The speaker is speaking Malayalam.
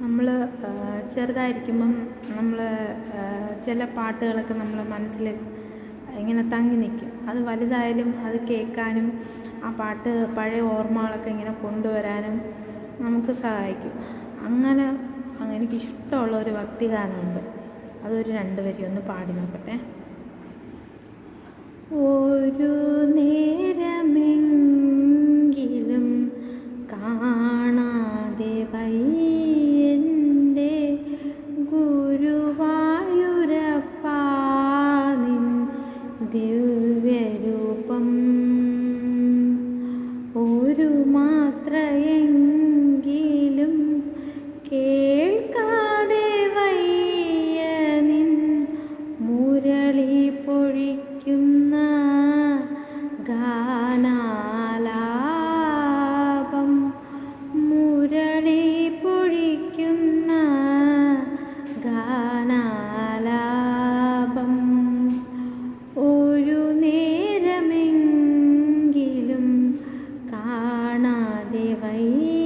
നമ്മൾ ചെറുതായിരിക്കുമ്പം നമ്മൾ ചില പാട്ടുകളൊക്കെ നമ്മളെ മനസ്സിൽ ഇങ്ങനെ തങ്ങി നിൽക്കും. അത് വലുതായാലും അത് കേൾക്കാനും ആ പാട്ട് പഴയ ഓർമ്മകളൊക്കെ ഇങ്ങനെ കൊണ്ടുവരാനും നമുക്ക് സഹായിക്കും. അങ്ങനെ എനിക്കിഷ്ടമുള്ള ഒരു ഭക്തിഗാനമുണ്ട്. അതൊരു 2 വരി ഒന്ന് പാടി നോക്കട്ടെ. ഒരു നേരമെങ്കിലും കാണാതെ വയ്യൻ്റെ ഗുരുവായൂരപ്പാ നിൻ ദിവ്യരൂപം, ഒരു മാത്രയെങ്കിലും കേൾക്കാതെ വയ്യ നിൻ മുരളി പൊഴിക്കുന്ന ഗാനാലാപം, മുരളി പൊഴിക്കുന്ന ഗാനാലാപം. ഒരു നേരമെങ്കിലും കാണാതെ വയ്യ